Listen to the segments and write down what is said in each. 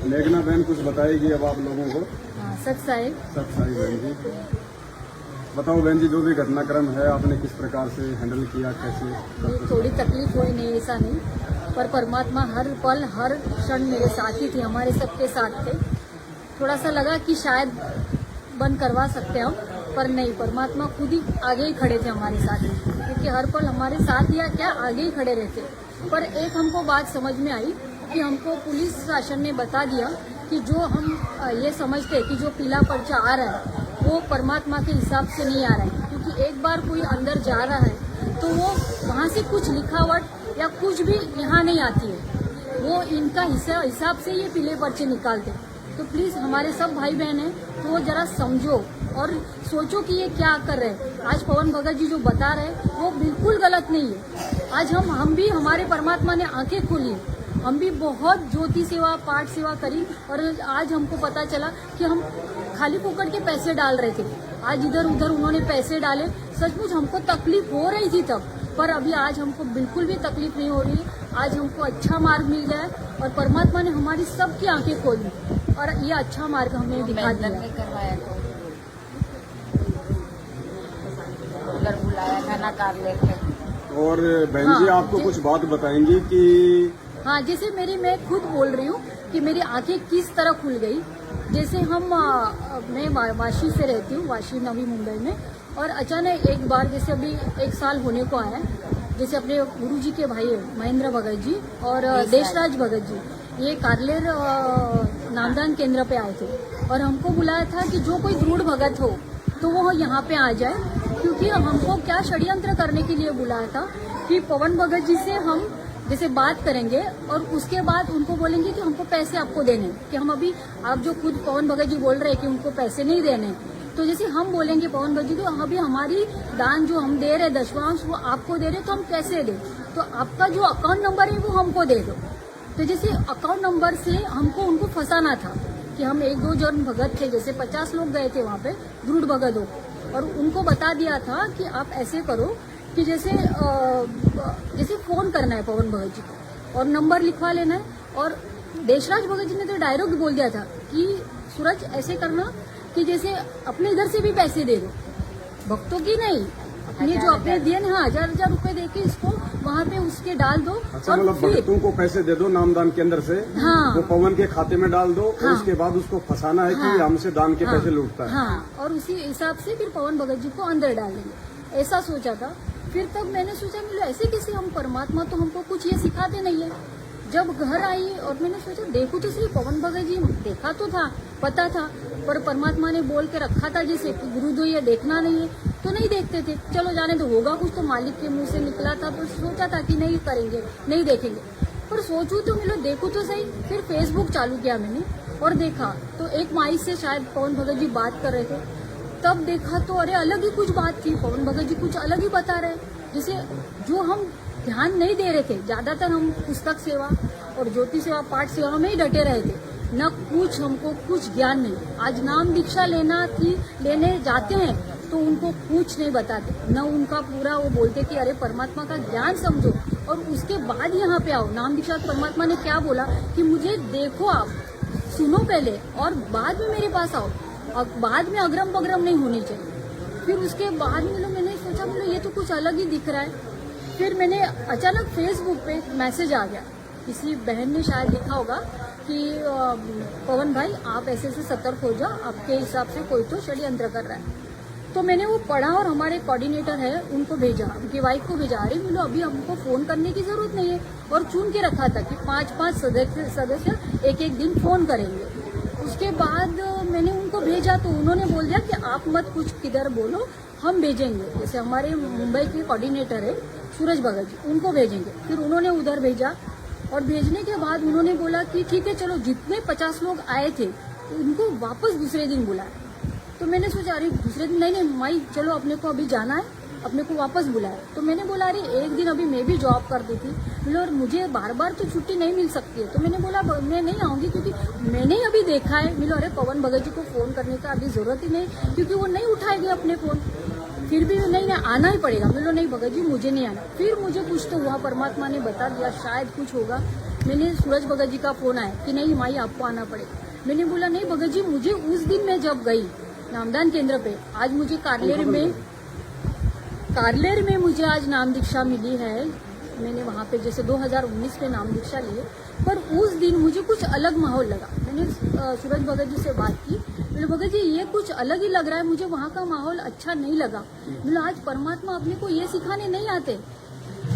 लेखना बहन कुछ बताएगी अब आप लोगों को। हाँ, सच साहिब। बहन जी बताओ बहन जी, जो भी घटनाक्रम है आपने किस प्रकार से हैंडल किया, कैसे? ये थोड़ी तकलीफ हुई, नहीं ऐसा नहीं, पर परमात्मा हर पल हर क्षण मेरे साथ ही थे, हमारे सबके साथ थे। थोड़ा सा लगा कि शायद बंद करवा सकते हम, पर नहीं, परमात्मा खुद ही आगे ही खड़े थे हमारे साथ, क्योंकि हर पल हमारे साथ या क्या आगे ही खड़े रहते। पर एक हमको बात समझ में आई कि हमको पुलिस शासन ने बता दिया कि जो हम ये समझते हैं कि जो पीला पर्चा आ रहा है वो परमात्मा के हिसाब से नहीं आ रहा है, क्योंकि एक बार कोई अंदर जा रहा है तो वो वहाँ से कुछ लिखावट या कुछ भी यहाँ नहीं आती है, वो इनका हिसाब से ये पीले पर्चे निकालते। तो प्लीज हमारे सब भाई बहन हैं तो वो जरा समझो और सोचो कि ये क्या कर रहे हैं। आज पवन भगत जी जो बता रहे हैं वो बिल्कुल गलत नहीं है। आज हम भी, हमारे परमात्मा ने आंखें खोली, हम भी बहुत ज्योति सेवा पाठ सेवा करी और आज हमको पता चला कि हम खाली फुकट के पैसे डाल रहे थे। आज इधर उधर उन्होंने पैसे डाले, सचमुच हमको तकलीफ हो रही थी तब, पर अभी आज हमको बिल्कुल भी तकलीफ नहीं हो रही है। आज हमको अच्छा मार्ग मिल गया है और परमात्मा ने हमारी सबकी आंखें खोली और ये अच्छा मार्ग हमें दिखा दिया। करवाया तो उधर बुलाया था ना कार लेके। और बहन जी आपको कुछ बात बताएंगी कि हाँ, जैसे मैं खुद बोल रही हूँ कि मेरी आंखें किस तरह खुल गई। जैसे मैं वाशी से रहती हूँ, वाशी नवी मुंबई में, और अचानक एक बार जैसे अभी 1 साल होने को आया, जैसे अपने गुरुजी के भाई महेंद्र भगत जी और देशराज भगत जी ये कारलेर नामदान केंद्र पे आए थे और हमको बुलाया था कि जो कोई दृढ़ भगत हो तो वो यहाँ पे आ जाए, क्योंकि हमको क्या षड्यंत्र करने के लिए बुलाया था कि पवन भगत जी से हम जैसे बात करेंगे और उसके बाद उनको बोलेंगे कि हमको पैसे आपको देने, कि हम अभी आप जो खुद पवन भगत जी बोल रहे हैं कि उनको पैसे नहीं देने, तो जैसे हम बोलेंगे पवन भगत जी तो अभी हमारी दान जो हम दे रहे दशमांश वो आपको दे रहे तो हम कैसे दें, तो आपका जो अकाउंट नंबर है वो हमको दे दो। तो जैसे अकाउंट नंबर से हमको उनको फंसाना था कि हम 1-2 जन भगत थे, जैसे 50 लोग गए थे वहाँ पे दृढ़ भगत हो, और उनको बता दिया था कि आप ऐसे करो कि जैसे फोन करना है पवन भगत जी को और नंबर लिखवा लेना है। और देशराज भगत जी ने तो डायरेक्ट बोल दिया था कि सूरज ऐसे करना कि जैसे अपने इधर से भी पैसे दे दो, भक्तों की नहीं, अपने जो अपने दिए ना 1000 रुपए दे के इसको वहाँ पे उसके डाल दो। अच्छा, मतलब भक्तों को पैसे दे दो नामदान के अंदर से, हाँ, वो पवन के खाते में डाल दो, हाँ, और उसके बाद उसको फंसाना है हाँ, कि हमसे दान के हाँ, पैसे लूटता है। हाँ, और उसी हिसाब से फिर पवन भगत जी को अंदर डालेंगे, ऐसा सोचा था। फिर तब मैंने सोचा मिलो ऐसे कैसे, हम परमात्मा तो हमको कुछ ये सिखाते नहीं है। जब घर आई और मैंने सोचा देखो तो सही, पवन भगत जी देखा तो था, पता था, पर परमात्मा ने बोल के रखा था जैसे कि गुरुद्वार ये देखना नहीं है तो नहीं देखते थे, चलो जाने तो होगा कुछ, तो मालिक के मुंह से निकला था तो सोचा था कि नहीं करेंगे नहीं देखेंगे, पर सोचू तो मिलो देखो तो सही। फिर फेसबुक चालू किया मैंने और देखा तो एक माई से शायद पवन भगत जी बात कर रहे थे, तब देखा तो अरे अलग ही कुछ बात थी, पवन भगत जी कुछ अलग ही बता रहे, जैसे जो हम ध्यान नहीं दे रहे थे। ज्यादातर हम पुस्तक सेवा और ज्योति सेवा पाठ सेवा में ही डटे रहे थे, न कुछ हमको कुछ ज्ञान नहीं। आज नाम दीक्षा लेने जाते हैं तो उनको कुछ नहीं बताते, न उनका पूरा वो बोलते कि अरे परमात्मा का ज्ञान समझो और उसके बाद यहाँ पे आओ। नाम दीक्षा परमात्मा ने क्या बोला कि मुझे देखो, आप सुनो पहले और बाद में मेरे पास आओ, और बाद में अग्रम बग्रम नहीं होनी चाहिए। फिर उसके बाद में मैंने सोचा ये तो कुछ अलग ही दिख रहा है। फिर मैंने अचानक फेसबुक पे मैसेज आ गया, किसी बहन ने शायद लिखा होगा कि पवन भाई आप ऐसे से सतर्क हो जाओ, आपके हिसाब से कोई तो षड्यंत्र कर रहा है। तो मैंने वो पढ़ा और हमारे कोऑर्डिनेटर है उनको भेजा, उनकी वाइफ को भेजा, अरे मिलो अभी हमको फोन करने की जरूरत नहीं है, और चुन के रखा था कि 5-5 सदस्य एक दिन फोन करेंगे। उसके बाद मैंने उनको भेजा तो उन्होंने बोल दिया कि आप मत कुछ किधर बोलो, हम भेजेंगे। जैसे हमारे मुंबई के कोऑर्डिनेटर है सूरज भगत जी, उनको भेजेंगे। फिर उन्होंने उधर भेजा और भेजने के बाद उन्होंने बोला कि ठीक है चलो, जितने 50 लोग आए थे उनको वापस दूसरे दिन बुलाया। तो मैंने सोचा अरे दूसरे दिन नहीं माई चलो, अपने को अभी जाना है, अपने को वापस बुलाया। तो मैंने बोला अरे एक दिन अभी मैं भी जॉब करती थी, बोले और मुझे बार बार तो छुट्टी नहीं मिल सकती है। तो मैंने बोला मैं नहीं आऊंगी, क्योंकि मैंने ही अभी देखा है। मिलो अरे पवन भगत जी को फोन करने का अभी जरूरत ही नहीं, क्योंकि वो नहीं उठाएंगे अपने फोन। फिर भी नहीं आना ही पड़ेगा। मिलो नहीं भगत जी मुझे नहीं आना। फिर मुझे कुछ तो हुआ, परमात्मा ने बता दिया शायद कुछ होगा, मैंने सूरज भगत जी का फोन आया कि नहीं माई आपको आना पड़ेगा। मैंने बोला नहीं भगत जी, मुझे उस दिन मैं जब गई नामदान केंद्र पे, आज मुझे कारलेर में मुझे आज नाम दीक्षा मिली है। मैंने वहाँ पे जैसे 2019 में नाम दीक्षा ली है, पर उस दिन मुझे कुछ अलग माहौल लगा। मैंने सूरज भगत जी से बात की, बोले भगत जी ये कुछ अलग ही लग रहा है, मुझे वहाँ का माहौल अच्छा नहीं लगा। बोले आज परमात्मा अपने को ये सिखाने नहीं आते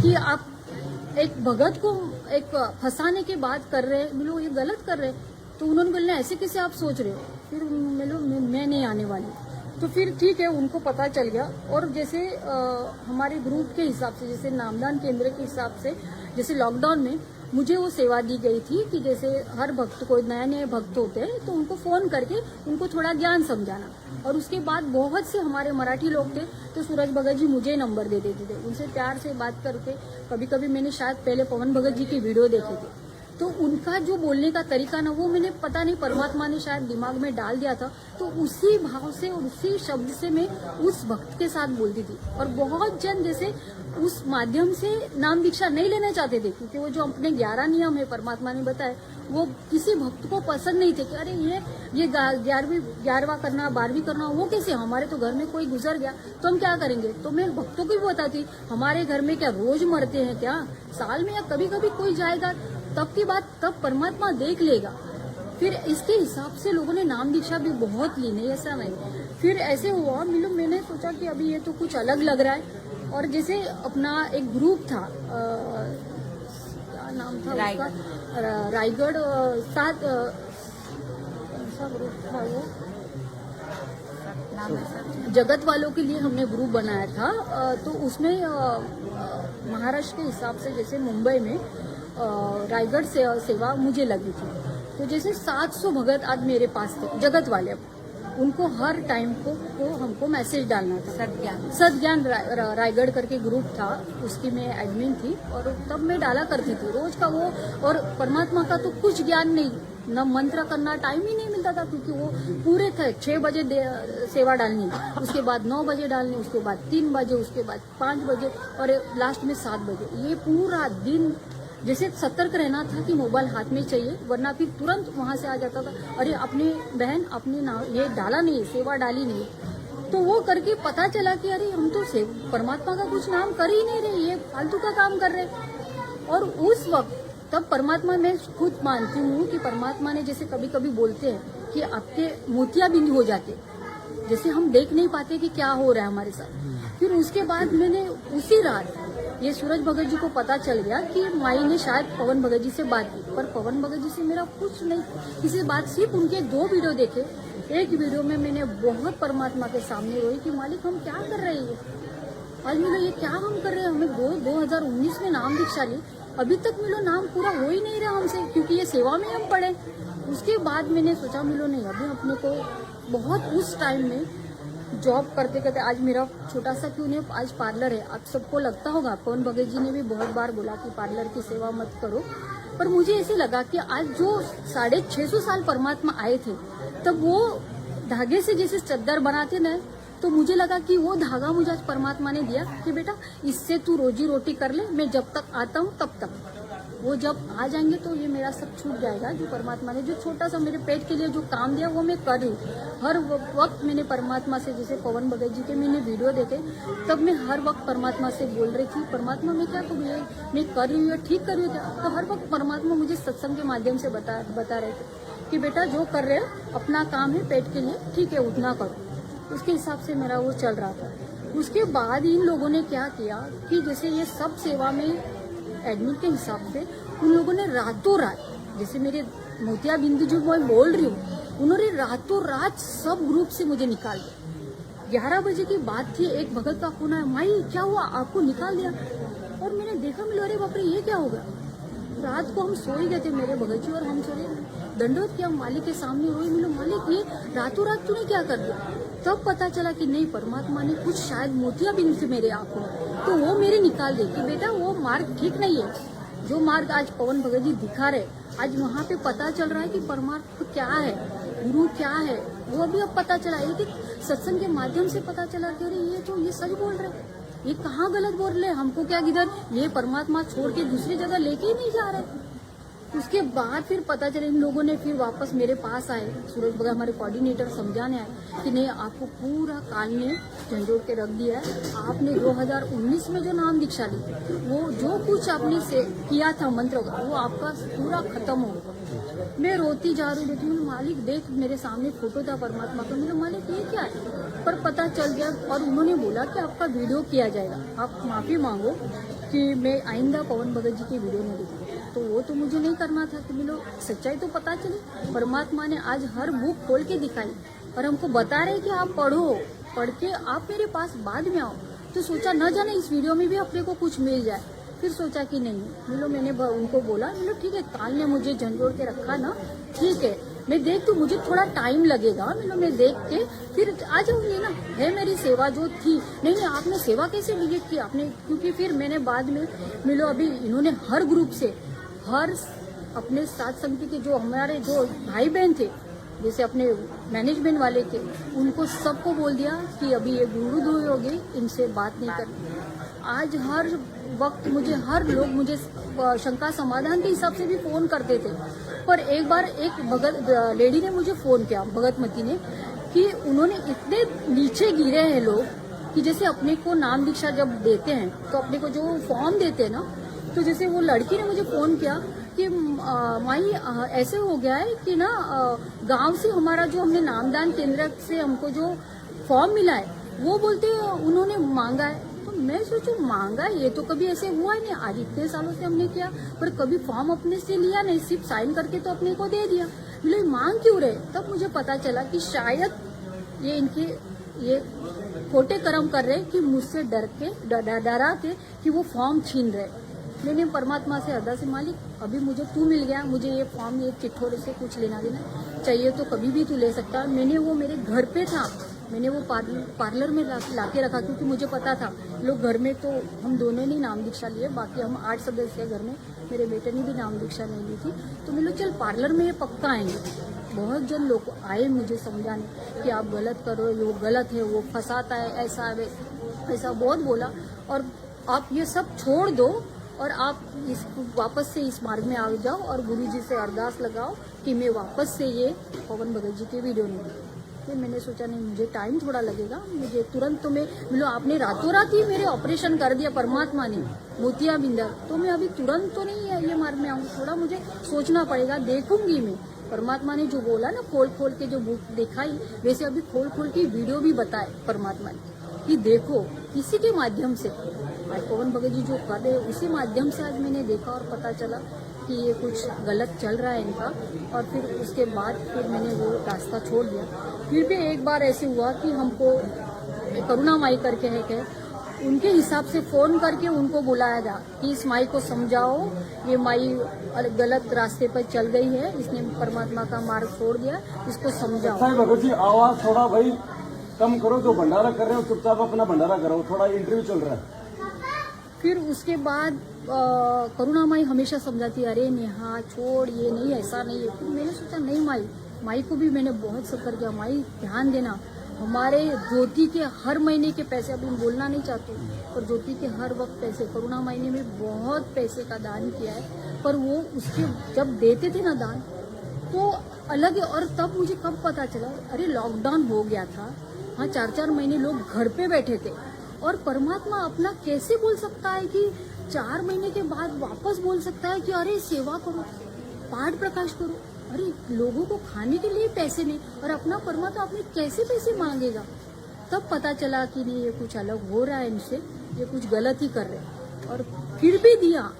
कि आप एक भगत को एक फंसाने की बात कर रहे हैं, बोलो ये गलत कर रहे हैं। तो उन्होंने बोला ऐसे कैसे आप सोच रहे हो, फिर मैं नहीं आने वाली। तो फिर ठीक है, उनको पता चल गया। और जैसे हमारे ग्रुप के हिसाब से, जैसे नामदान केंद्र के हिसाब से, जैसे लॉकडाउन में मुझे वो सेवा दी गई थी कि जैसे हर भक्त को, नए नए भक्त होते हैं तो उनको फोन करके उनको थोड़ा ज्ञान समझाना। और उसके बाद बहुत से हमारे मराठी लोग थे तो सूरज भगत जी मुझे नंबर दे देते थे, उनसे प्यार से बात करके। कभी कभी मैंने शायद पहले पवन भगत जी की वीडियो देखे थे, तो उनका जो बोलने का तरीका ना, वो मैंने पता नहीं परमात्मा ने शायद दिमाग में डाल दिया था। तो उसी भाव से और उसी शब्द से मैं उस भक्त के साथ बोलती थी। और बहुत जन जैसे उस माध्यम से नाम दीक्षा नहीं लेना चाहते थे, क्योंकि वो जो अपने 11 नियम है परमात्मा ने बताए, वो किसी भक्त को पसंद नहीं थे कि अरे ये 11वां करना, 12वीं करना, वो कैसे, हमारे तो घर में कोई गुजर गया तो हम क्या करेंगे। तो मैं भक्तों को भी बताती, हमारे घर में क्या रोज मरते हैं क्या, साल में या कभी कभी कोई जाएगा, तब की बात तब परमात्मा देख लेगा। फिर इसके हिसाब से लोगों ने नाम दीक्षा भी बहुत ली, नहीं ऐसा नहीं। फिर ऐसे हुआ, मैंने सोचा कि अभी ये तो कुछ अलग लग रहा है। और जैसे अपना एक ग्रुप था, क्या नाम था उसका, रायगढ़ 7 ऐसा ग्रुप था वो, जगत वालों के लिए हमने ग्रुप बनाया था। तो उसमें महाराष्ट्र के हिसाब से जैसे मुंबई में रायगढ़ से सेवा मुझे लगी थी। तो जैसे 700 भगत आज मेरे पास थे, जगत वाले, उनको हर टाइम को हमको मैसेज डालना था। सदज्ञान रायगढ़ करके ग्रुप था, उसकी मैं एडमिन थी। और तब मैं डाला करती थी रोज का वो। और परमात्मा का तो कुछ ज्ञान नहीं, न मंत्र करना टाइम ही नहीं मिलता था, क्योंकि वो पूरे थे 6 बजे सेवा डालनी, उसके बाद 9 बजे डालनी, उसके बाद 3 बजे, उसके बाद 5 बजे और लास्ट में 7 बजे। ये पूरा दिन जैसे सतर्क रहना था कि मोबाइल हाथ में चाहिए, वरना फिर तुरंत वहां से आ जाता था, अरे अपने बहन अपने नाम ये डाला नहीं, सेवा डाली नहीं। तो वो करके पता चला कि अरे हम तो परमात्मा का कुछ नाम कर ही नहीं रहे, ये फालतू का काम कर रहे। और उस वक्त तब परमात्मा, मैं खुद मानती हूँ कि परमात्मा ने जैसे कभी कभी बोलते हैं कि आपके मोतियाबिंद हो जाते, जैसे हम देख नहीं पाते कि क्या हो रहा है हमारे साथ। फिर उसके बाद मैंने उसी रात ये सूरज भगत जी को पता चल गया कि माई ने शायद पवन भगत जी से बात की, पर पवन भगत जी से मेरा कुछ नहीं, किसी बात, सिर्फ उनके 2 वीडियो देखे। एक वीडियो में मैंने बहुत परमात्मा के सामने रोई कि मालिक हम क्या कर रहे हैं, आज मिलो ये क्या हम कर रहे हैं, हमें 2019 में नाम दीक्षा ली, अभी तक मिलो नाम पूरा हो ही नहीं रहा हमसे, क्योंकि ये सेवा में हम पड़े। उसके बाद मैंने सोचा मिलो नहीं, अभी अपने को बहुत उस टाइम में जॉब करते करते, आज मेरा छोटा सा क्यों नहीं, आज पार्लर है। आप सबको लगता होगा, पवन भगत जी ने भी बहुत बार बोला कि पार्लर की सेवा मत करो, पर मुझे ऐसे लगा कि आज जो 650 साल परमात्मा आए थे, तब वो धागे से जैसे चद्दर बनाते ना, तो मुझे लगा कि वो धागा मुझे आज परमात्मा ने दिया कि बेटा इससे तू रोजी रोटी कर ले, मैं जब तक आता हूँ तब तक, वो जब आ जाएंगे तो ये मेरा सब छूट जाएगा। जो परमात्मा ने जो छोटा सा मेरे पेट के लिए जो काम दिया वो मैं कर रही हूँ। हर वक्त मैंने परमात्मा से, जैसे पवन भगत जी के मैंने वीडियो देखे, तब मैं हर वक्त परमात्मा से बोल रही थी, परमात्मा मैं क्या करूँ, ये मैं कर रही हूँ, ठीक कर रही हूँ क्या। तो हर वक्त परमात्मा मुझे सत्संग के माध्यम से बता रहे थे कि बेटा जो कर रहे हो अपना काम है पेट के लिए, ठीक है उतना करो। उसके हिसाब से मेरा वो चल रहा था। उसके बाद इन लोगों ने क्या किया कि जैसे ये सब सेवा में एडमिन के हिसाब से उन लोगों ने रातों रात, जैसे मेरे मोतियाबिंद जो मैं बोल रही हूँ, उन्होंने रातों रात सब ग्रुप से मुझे निकाल दिया। 11 बजे की बात थी, एक भगत का फोन आया, माई क्या हुआ आपको निकाल दिया। और मैंने देखा, मिलो अरे बाप रे ये क्या होगा। रात को हम सो ही गए थे मेरे भगत जी और हम सोए, दंडवत किया मालिक के सामने, रोई, मिलो मालिक ये रातों रात तूने क्या कर दिया। तब पता चला कि नहीं, परमात्मा ने कुछ शायद मोतियाबिंद से मेरे आंखों, तो वो मेरे निकाल दे कि बेटा वो मार्ग ठीक नहीं है। जो मार्ग आज पवन भगत जी दिखा रहे, आज वहाँ पे पता चल रहा है कि परमात्मा क्या है, गुरु क्या है, वो भी अब पता चला। एक सत्संग के माध्यम से पता चला कि अरे ये सच बोल रहे, ये कहाँ गलत बोल रहे, हमको क्या किधर ये परमात्मा छोड़ के दूसरी जगह लेके ही नहीं जा रहे। उसके बाद फिर पता चला इन लोगों ने फिर वापस मेरे पास आए, सूरज बगा हमारे कोऑर्डिनेटर समझाने आए कि नहीं आपको पूरा काल ने झंझोड़ के रख दिया है। आपने 2019 में जो नाम दीक्षा ली वो जो कुछ आपने से किया था मंत्र वो आपका पूरा खत्म हो गया। मैं रोती जा रही थी, मैंने मालिक देख मेरे सामने फोटो था परमात्मा का, मेरे मालिक ये क्या है, पर पता चल गया और उन्होंने बोला कि आपका वीडियो किया जाएगा, आप माफी मांगो कि मैं आइंदा पवन भगत जी की वीडियो नहीं देखूंगी। तो वो तो मुझे नहीं करना था कि मिलो सच्चाई तो पता चली। परमात्मा ने आज हर बुक खोल के दिखाई और हमको बता रहे कि आप पढ़ो, पढ़ के आप मेरे पास बाद में आओ। तो सोचा न जाने इस वीडियो में भी अपने को कुछ मिल जाए। फिर सोचा कि नहीं मिलो, मैंने उनको बोला मिलो ठीक है, काल ने मुझे झंझोड़ के रखा ना, ठीक है मैं देख तो मुझे थोड़ा टाइम लगेगा, मिलो मैं देख के फिर आ जाऊंगी ना, है मेरी सेवा जो थी। नहीं आपने सेवा कैसे डिलीट की आपने, क्योंकि फिर मैंने बाद में मिलो अभी इन्होंने हर ग्रुप से हर अपने साथ समिति के जो हमारे जो भाई बहन थे जैसे अपने मैनेजमेंट वाले थे उनको सबको बोल दिया कि अभी ये गुरु धोए हो गए, इनसे बात नहीं करनी। आज हर वक्त मुझे हर लोग मुझे शंका समाधान के हिसाब से भी फोन करते थे, पर एक बार एक भगत लेडी ने मुझे फोन किया भगतमती ने कि उन्होंने इतने नीचे गिरे हैं लोग कि जैसे अपने को नाम दीक्षा जब देते हैं तो अपने को जो फॉर्म देते हैं ना, तो जैसे वो लड़की ने मुझे फोन किया कि माई ऐसे हो गया है कि ना गांव से हमारा जो हमने नामदान केंद्र से हमको जो फॉर्म मिला है वो बोलते उन्होंने मांगा है। तो मैं सोचू मांगा है, ये तो कभी ऐसे हुआ ही नहीं, आज इतने सालों से हमने किया पर कभी फॉर्म अपने से लिया नहीं, सिर्फ साइन करके तो अपने को दे दिया। बोले मांग क्यों रहे? तब मुझे पता चला कि शायद ये इनके ये खोटे कर्म कर रहे कि मुझसे डर के डरा के कि वो फॉर्म छीन रहे। मैंने परमात्मा से अरदास से मालिक अभी मुझे तू मिल गया, मुझे ये फॉर्म ये चिट्ठोरे से कुछ लेना देना चाहिए तो कभी भी तू ले सकता है। मैंने वो मेरे घर पे था, मैंने वो पार्लर में लाके रखा क्योंकि मुझे पता था लोग घर में तो हम दोनों ने नाम दीक्षा लिए, बाकी हम 8 सदस्य है घर में, मेरे बेटे ने भी नाम दीक्षा नहीं ली थी। तो मैं लोग चल पार्लर में ये पक्का आएंगे। बहुत जन लोग आए मुझे समझाने कि आप गलत करो, वो गलत है, वो फंसाता है, ऐसा बहुत बोला और आप ये सब छोड़ दो और आप इस वापस से इस मार्ग में आ जाओ और गुरु जी से अरदास लगाओ कि मैं वापस से ये पवन भगत जी की वीडियो नहीं देखूं। फिर मैंने सोचा नहीं मुझे टाइम थोड़ा लगेगा, मुझे तुरंत तो मैं बोलो आपने रातों रात ही मेरे ऑपरेशन कर दिया परमात्मा ने मोतिया बिंदर, तो मैं अभी तुरंत तो नहीं ये मार्ग में आऊंगी, थोड़ा मुझे सोचना पड़ेगा। देखूंगी मैं परमात्मा ने जो बोला ना खोल खोल के जो बुक दिखाई वैसे अभी खोल खोल के वीडियो भी बताए परमात्मा ने कि देखो इसी के माध्यम से आज पवन भगत जी जो कर रहे उसी माध्यम से आज मैंने देखा और पता चला कि ये कुछ गलत चल रहा है इनका। और फिर उसके बाद फिर मैंने वो रास्ता छोड़ दिया। फिर भी एक बार ऐसे हुआ कि हमको करुणा माई करके है क्या उनके हिसाब से फोन करके उनको बुलाया जा कि इस माई को समझाओ, ये माई गलत रास्ते पर चल गई है, इसने परमात्मा का मार्ग छोड़ दिया, इसको समझाओ। भगत जी आवाज थोड़ा भाई कम करो, जो भंडारा कर रहे हो चुपचाप अपना भंडारा करो, थोड़ा इंटरव्यू चल रहा है। फिर उसके बाद करुणा माई हमेशा समझाती अरे नेहा छोड़, ये नहीं ऐसा नहीं है। फिर मैंने सोचा नहीं माई को भी मैंने बहुत सफर किया, माई ध्यान देना हमारे ज्योति के हर महीने के पैसे, अभी मैं बोलना नहीं चाहती पर ज्योति के हर वक्त पैसे करुणा माई ने भी बहुत पैसे का दान किया है, पर वो उसके जब देते थे ना दान तो अलग है। और तब मुझे कब पता चला अरे लॉकडाउन हो गया था, हाँ 4-4 महीने लोग घर पे बैठे थे और परमात्मा अपना कैसे बोल सकता है कि 4 महीने के बाद वापस बोल सकता है कि अरे सेवा करो, पाठ प्रकाश करो। अरे लोगों को खाने के लिए पैसे नहीं और अपना परमात्मा अपने कैसे पैसे मांगेगा। तब पता चला कि नहीं ये कुछ अलग हो रहा है इनसे, ये कुछ गलत ही कर रहे हैं। और फिर भी दिया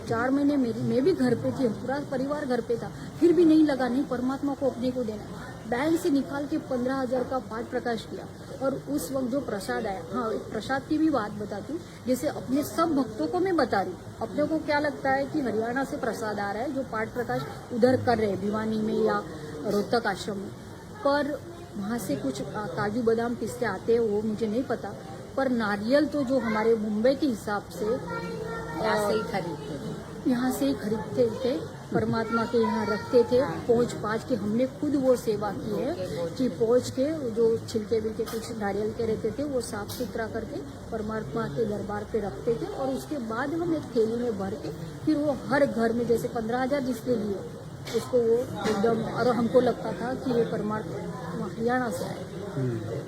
4 महीने मैं भी घर पे थी, पूरा परिवार घर पे था, फिर भी नहीं लगा नहीं परमात्मा को अपने को देना। बैंक से निकाल के 15,000 का पाठ प्रकाश किया और उस वक्त जो प्रसाद आया, हाँ एक प्रसाद की भी बात बताती हूँ, जैसे अपने सब भक्तों को मैं बता रही हूँ। अपने को क्या लगता है कि हरियाणा से प्रसाद आ रहा है जो पाठ प्रकाश उधर कर रहे हैं भिवानी में या रोहतक आश्रम में, पर वहाँ से कुछ काजू बादाम पिस्ते आते हैं वो मुझे नहीं पता, पर नारियल तो जो हमारे मुंबई के हिसाब से यहाँ से ही खरीदते यहाँ से ही खरीदते थे परमात्मा के यहाँ रखते थे, पहुँच पाँच के हमने खुद वो सेवा की है कि पहुँच के जो छिलके बिलके कुछ नारियल के रहते थे वो साफ सुथरा करके परमात्मा के दरबार पे रखते थे, और उसके बाद हम एक थैली में भर के फिर वो हर घर में जैसे 15,000 जिसके लिए उसको वो एकदम, और हमको लगता था कि ये परमात्मा हरियाणा से आए।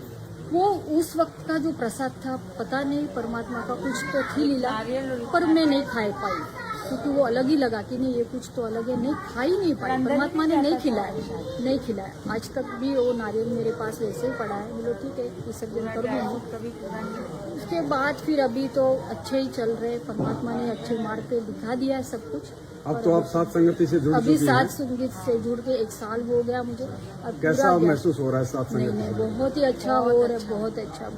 वो उस वक्त का जो प्रसाद था, पता नहीं परमात्मा का कुछ तो थी लीला, पर मैं नहीं खा पाई क्योंकि वो अलग ही लगा कि नहीं ये कुछ तो अलग है, नहीं खा ही नहीं पाई। परमात्मा ने नहीं खिलाया। आज तक भी वो नारियल मेरे पास वैसे ही पड़ा है। बोलो ठीक है विसर्जन करूँगी। उसके बाद फिर अभी तो अच्छे ही चल रहे, परमात्मा ने अच्छे मार्ग पे दिखा दिया है सब कुछ। अब तो आप साथ संगति से जुड़ अभी चुकी साथ हैं। संगीत से जुड़ के 1 साल हो गया मुझे। अब कैसा पूरा अब गया। महसूस हो रहा है साथ नहीं संगति? नहीं, बहुत ही अच्छा हो रहा है, बहुत अच्छा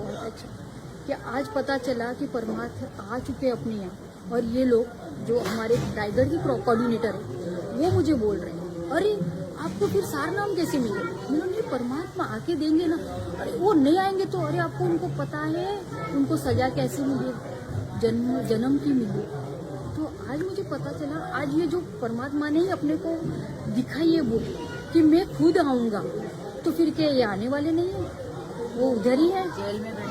कि आज पता चला कि परमात्मा आ चुके अपने यहाँ, और ये लोग जो हमारे रायगढ़ के कोऑर्डिनेटर है वो मुझे बोल रहे हैं, अरे आपको फिर सार नाम कैसे मिले? मैंने नहीं, परमात्मा आके देंगे ना। अरे वो नहीं आएंगे तो अरे आपको उनको पता है उनको सजा कैसे मिली, जन्म की मिली। तो आज मुझे पता चला, आज ये जो परमात्मा ने ही अपने को दिखाई है वो कि मैं खुद आऊंगा, तो फिर क्या ये आने वाले नहीं है? वो उधर ही है,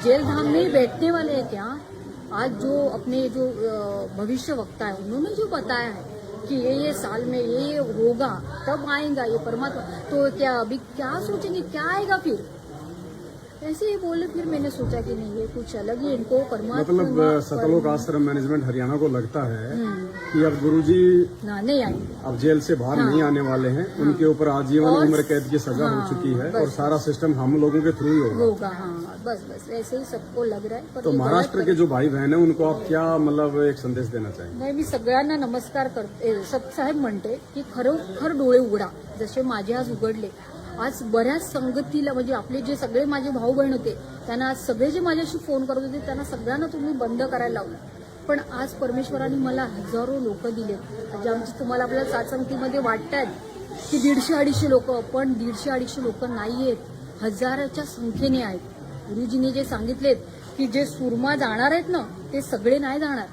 जेल धाम में ही बैठने वाले हैं क्या? आज जो अपने जो भविष्य वक्ता है उन्होंने जो बताया है कि ये साल में ये होगा तब आएगा ये परमात्मा, तो क्या अभी क्या सोचेंगे क्या आएगा फिर? ऐसे ही बोले। फिर मैंने सोचा कि नहीं ये कुछ अलग ही इनको परमात्मा मतलब सतलोक आश्रम मैनेजमेंट हरियाणा को लगता है कि अब गुरुजी नहीं आएंगे, अब जेल से बाहर नहीं आने वाले हैं, उनके ऊपर आजीवन उम्र कैद की सजा हो चुकी है, और सारा सिस्टम हम लोगों के थ्रू ही होगा। हाँ बस ऐसे ही सबको लग रहा है। पर तो ये महाराष्ट्र गलत के जो भाई बहन है उनको आप क्या मतलब एक संदेश देना चाहेंगे? नाही, मी सगळ्यांना नमस्कार करते, साहेब म्हणते की खरोखर डोळे उघडा, जसे माझे आज उघडले। आज बऱ्याच संगतीला म्हणजे आपले जे सगळे माझे भाऊ बहीण होते त्यांना आज सगळे जे माझ्याशी फोन करत होते त्यांना सगळ्यांना तुम्ही बंद करायला लावलं, पण आज परमेश्वराने मला हजारो लोक दिले, म्हणजे आमची तुम्हाला आपल्या सातसंगतीमध्ये वाटतात की 150-250 लोक, पण 150-250 लोक नाहीयेत, हजाराच्या संख्येने आहेत। गुरुजीने जे सांगितलेत की जे सुरमा जाणार आहेत ना ते सगळे नाही जाणार।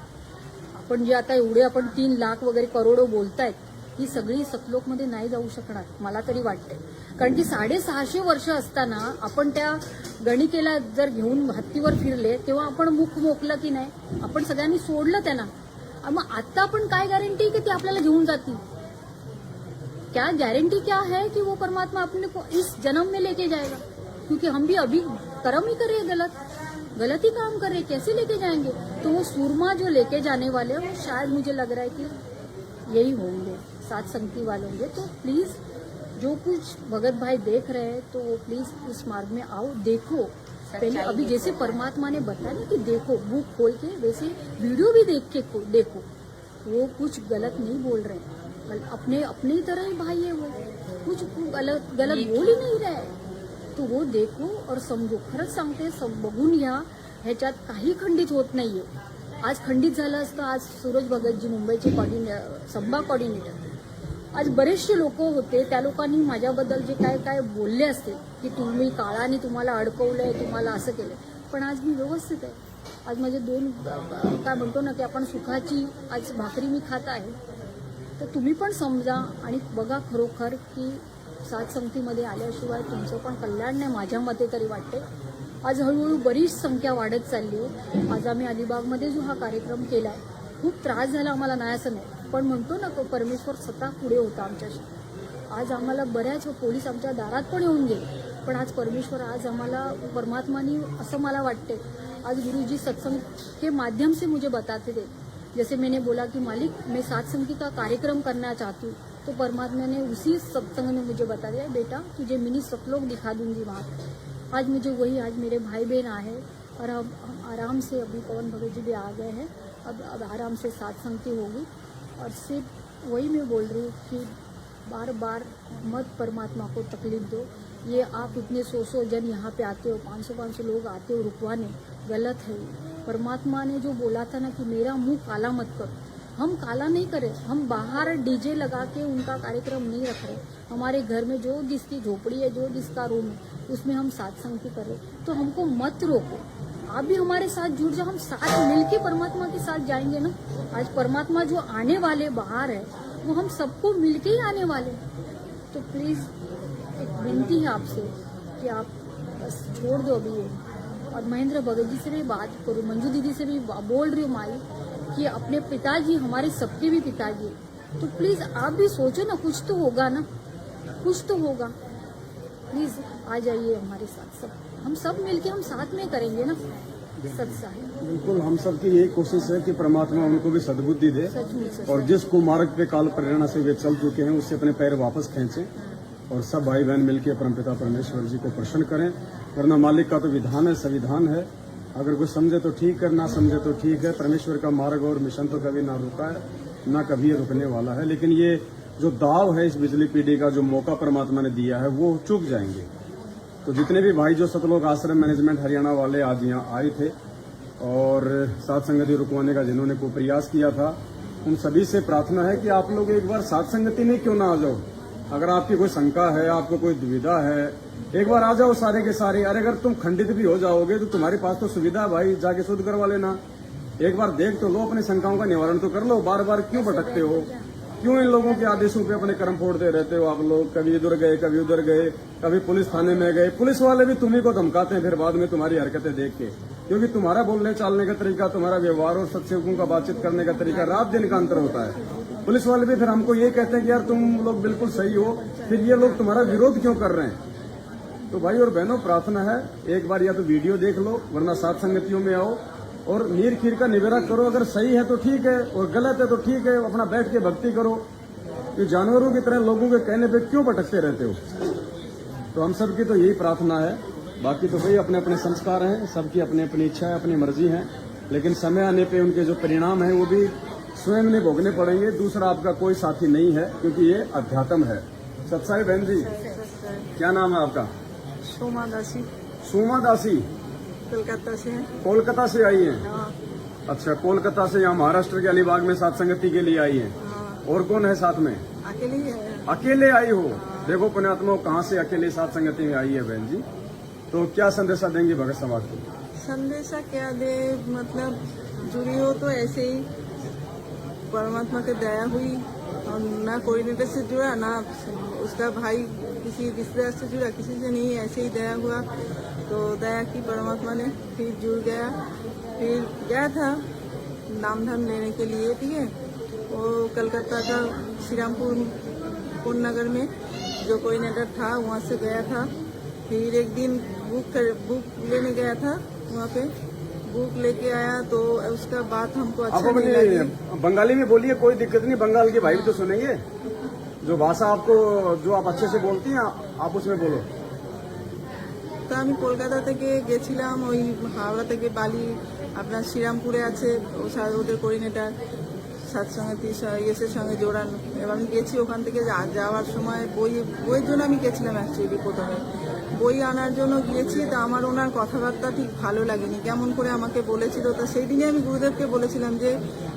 आपण जे आता एवढे आपण 3 लाख वगैरे करोडो बोलतायत, ही सगळी सतलोकमध्ये नाही जाऊ शकणार मला तरी वाटते। कारण की 650 वर्ष असताना आपण त्या गणिकेला जर घेऊन हत्तीवर फिरले तेव्हा आपण मुख मोकलं की नाही, आपण सगळ्यांनी सोडलं त्यांना। मग आता आपण काय गॅरंटी की ते आपल्याला घेऊन जातील? क्या गारंटी क्या है कि वो परमात्मा अपने को इस जन्म में लेके जाएगा? क्योंकि हम भी अभी कर्म ही कर रहे हैं, गलत ही काम कर रहे हैं, कैसे लेके जाएंगे? तो वो सूरमा जो लेके जाने वाले हैं वो शायद मुझे लग रहा है कि यही होंगे, साथ संगति वाले होंगे। तो प्लीज जो कुछ भगत भाई देख रहे हैं तो वो प्लीज इस मार्ग में आओ, देखो। पहले अभी जैसे परमात्मा ने बताया ना कि देखो, बुक खोल के, वैसे वीडियो भी देख के देखो, वो कुछ गलत नहीं बोल रहे हैं, अपने ही तरह ही भाई है, वो कुछ गलत बोल ही नहीं रहे। तो वो देखो और समजो, खरंच सांगते, सब बघून घ्या, ह्याच्यात काही खंडित होत नाहीये। आज खंडित झालं असतं, आज सूरज भगतजी मुंबईचे संभा कोऑर्डिनेटर, आज बरेचसे लोक होते, त्या लोकांनी माझ्याबद्दल जे काय काय बोलले असते की तुम्ही काळाने तुम्हाला अडकवलंय, तुम्हाला असं केलंय, पण आज मी व्यवस्थित आहे। आज माझे 2 काय म्हणतो ना की आपण सुखाची आज भाकरी मी खात आहे। तर तुम्ही पण समजा आणि बघा खरोखर की साथ संगतीमध्ये आल्याशिवाय तुमचं पण कल्याण नाही, माझ्या मते तरी वाटते। आज हळूहळू बरीच संख्या वाढत चालली आहे। आज आम्ही अलिबागमध्ये जो हा कार्यक्रम केला आहे, खूप त्रास झाला आम्हाला, नाही असं नाही, पण म्हणतो ना तो परमेश्वर स्वतः पुढे होता आमच्याशी। आज आम्हाला बऱ्याच पोलीस आमच्या दारात पण येऊन गेले, पण आज परमेश्वर, आज आम्हाला परमात्माने, असं मला वाटते, आज गुरुजी सत्संग के माध्यम से मुझे बताते थे। जैसे मैंने बोला कि मालिक मैं साथ संगति का कार्यक्रम करना चाहती हूँ, तो परमात्मा ने उसी सत्संग ने मुझे बता दिया, बेटा तुझे मिनी सतलोक दिखा दूंगी वहाँ पे। आज मुझे वही, आज मेरे भाई बहन आए और हम आराम से, अभी पवन भगत जी भी आ गए हैं, अब आराम से साथ संगति होगी। और सिर्फ वही मैं बोल रही हूँ कि बार बार मत परमात्मा को तकलीफ दो। ये आप इतने 100 जन यहाँ पे आते हो, 500 लोग आते हो रुकवाने, गलत है। परमात्मा ने जो बोला था ना कि मेरा मुंह काला मत करो, हम काला नहीं करें, हम बाहर डीजे लगा के उनका कार्यक्रम नहीं रख रहे। हमारे घर में जो जिसकी झोपड़ी है, जो जिसका रूम है, उसमें हम साथ संगति कर रहे। तो हमको मत रोको, आप भी हमारे साथ जुड़ जाओ, हम साथ मिलके परमात्मा के साथ जाएंगे ना। आज परमात्मा जो आने वाले बाहर है, वो हम सबको मिलके ही आने वाले हैं। तो प्लीज एक विनती है आपसे कि आप बस छोड़ दो अभी ये। और महेंद्र भगत जी से भी बात करूँ, मंजू दीदी से भी बोल रही हूँ माई कि अपने पिताजी हमारे सबके भी पिताजी हैं। तो प्लीज आप भी सोचो ना, कुछ तो होगा ना, कुछ तो होगा। प्लीज आ जाइए हमारे साथ, सब हम सब मिलके हम साथ में करेंगे ना सत्संग। बिल्कुल, हम सब की यही कोशिश है कि परमात्मा उनको भी सद्बुद्धि दे सच में सच और जिस कुमार्ग पे काल प्रेरणा से वे चल चुके हैं उससे अपने पैर वापस खींचें और सब भाई बहन मिलकर परमपिता परमेश्वर जी को प्रसन्न करें। वरना मालिक का तो विधान है, संविधान है। अगर कोई समझे तो ठीक है, ना समझे तो ठीक है। परमेश्वर का मार्ग और मिशन तो कभी ना रुका है, ना कभी ये रुकने वाला है। लेकिन ये जो दाव है इस बिजली पीढ़ी का, जो मौका परमात्मा ने दिया है, वो चूक जाएंगे। तो जितने भी भाई जो सतलोक आश्रम मैनेजमेंट हरियाणा वाले आज यहाँ आए थे और सात संगति रुकवाने का जिन्होंने को प्रयास किया था, उन सभी से प्रार्थना है कि आप लोग एक बार सात संगति में क्यों ना आ जाओ। अगर आपकी कोई शंका है, आपको कोई दुविधा है, एक बार आ जाओ सारे के सारे। अरे अगर तुम खंडित भी हो जाओगे तो तुम्हारे पास तो सुविधा है भाई, जाके शुद्ध करवा लेना। एक बार देख तो लो, अपनी शंकाओं का निवारण तो कर लो। बार बार क्यों भटकते हो, क्यों इन लोगों के आदेशों पे अपने कर्म फोड़ते रहते हो आप लोग। कभी इधर गए, कभी उधर गए, कभी पुलिस थाने में गए। पुलिस वाले भी तुम्ही को धमकाते हैं फिर बाद में तुम्हारी हरकतें देख के, क्योंकि तुम्हारा बोलने चालने का तरीका, तुम्हारा व्यवहार और सत्सेवकों का बातचीत करने का तरीका रात दिन का अंतर होता है। पुलिस वाले भी फिर हमको ये कहते हैं कि यार तुम लोग बिल्कुल सही हो, फिर ये लोग तुम्हारा विरोध क्यों कर रहे हैं। तो भाई और बहनों, प्रार्थना है एक बार या तो वीडियो देख लो, वरना सात संगतियों में आओ और नीर खीर का निवेरा करो। अगर सही है तो ठीक है और गलत है तो ठीक है, अपना बैठ के भक्ति करो। ये जानवरों की तरह लोगों के कहने पे क्यों भटकते रहते हो। तो हम सबकी तो यही प्रार्थना है। बाकी तो भाई अपने अपने संस्कार हैं, सबकी अपनी अपनी इच्छा है, अपनी मर्जी है, लेकिन समय आने पे उनके जो परिणाम है वो भी स्वयं ने भोगने पड़ेंगे। दूसरा आपका कोई साथी नहीं है, क्योंकि ये अध्यात्म है। सत्साई बहन जी, क्या नाम है आपका? सोमा दासी, सोमा दासी, कोलकाता से है। कोलकाता से आई हैं। हाँ, अच्छा, कोलकाता से यहाँ महाराष्ट्र के अलीबाग में सात संगति के लिए आई हैं। हाँ, और कौन है साथ में? अकेले ही है। अकेले आई हो? देखो पुण्यात्मा, कहाँ से अकेले सात संगति में आई है बहन जी। तो क्या संदेशा देंगे भगत समाज को? संदेशा क्या दे, मतलब जुड़ी हो तो ऐसे ही परमात्मा की दया हुई और ना कोऑर्डिनेटर से जुड़ा, ना उसका भाई किसी रिश्तेदार से जुड़ा, किसी से नहीं, ऐसे ही दया हुआ। तो दया की परमात्मा ने, फिर जुड़ गया। फिर गया था नाम धाम लेने के लिए, ठीक है। वो कलकत्ता का श्रीरामपुर नगर में जो कोऑर्डिनेटर था वहाँ से गया था। फिर एक दिन बुक लेने गया था, वहाँ पे बुक लेके आया तो उसका बात हमको आप अच्छा नहीं लगी। अपने बंगाली में बोलिए, कोई दिक्कत नहीं, बंगाल के भाई भी तो सुनेंगे। जो भाषा आपको, जो आप अच्छे से बोलती हैं, आप उसमें बोलो। তো আমি কলকাতা থেকে গেছিলাম, ওই হাওড়া থেকে বালি আপনার শ্রীরামপুরে আছে, ওদের কোঅর্ডিনেটর সৎসঙ্গতি ইয়েসের সঙ্গে জোড়ানো। এবার আমি গেছি ওখান থেকে যাওয়ার সময় বইয়ের জন্য আমি গেছিলাম। অ্যাকচুয়ালি প্রথমে বই আনার জন্য গিয়েছি, তা আমার ওনার কথাবার্তা ঠিক ভালো লাগেনি, কেমন করে আমাকে বলেছিল। তো সেই দিনে আমি গুরুদেবকে বলেছিলাম যে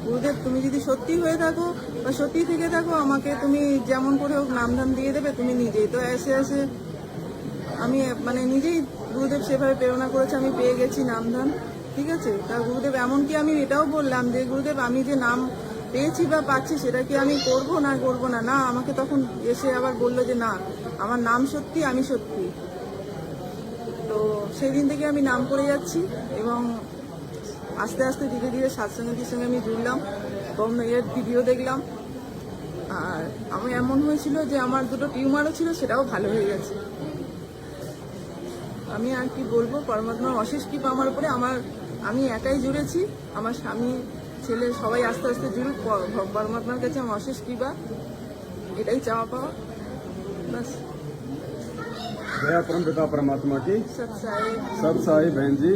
গুরুদেব, তুমি যদি সত্যি হয়ে থাকো বা সত্যি থেকে থাকো, আমাকে তুমি যেমন করে হোক নামধাম দিয়ে দেবে তুমি নিজেই। তো এসে আমি মানে নিজেই গুরুদেব সেভাবে প্রেরণা করেছে, আমি পেয়ে গেছি নামধাম, ঠিক আছে। তা গুরুদেব এমনকি আমি এটাও বললাম যে গুরুদেব, আমি যে নাম পেয়েছি বা পাচ্ছি সেটা কি আমি করবো না, না আমাকে তখন এসে আবার বললো যে না, আমার নাম সত্যি, আমি সত্যি। তো সেই দিন থেকে আমি নাম করে যাচ্ছি এবং আস্তে আস্তে ধীরে ধীরে সৎসঙ্গীর সঙ্গে আমি জুড়লাম এবং এর ভিডিও দেখলাম। আর আমার এমন হয়েছিল যে আমার দুটো টিউমারও ছিল, সেটাও ভালো হয়ে গেছে। আমি আর কি বলবো, পরমাত্মার অশেষ কৃপা আমার উপরে। আমি একাই জুড়েছি, আমার স্বামী ছেলে সবাই আস্তে আস্তে জুড়ুক। পরমাত্মার কাছে আমার অশেষ কৃপা, এটাই চাওয়া পাওয়া, বাস। जय परम पिता परमात्मा की সৎসাই। सब साई बहन जी।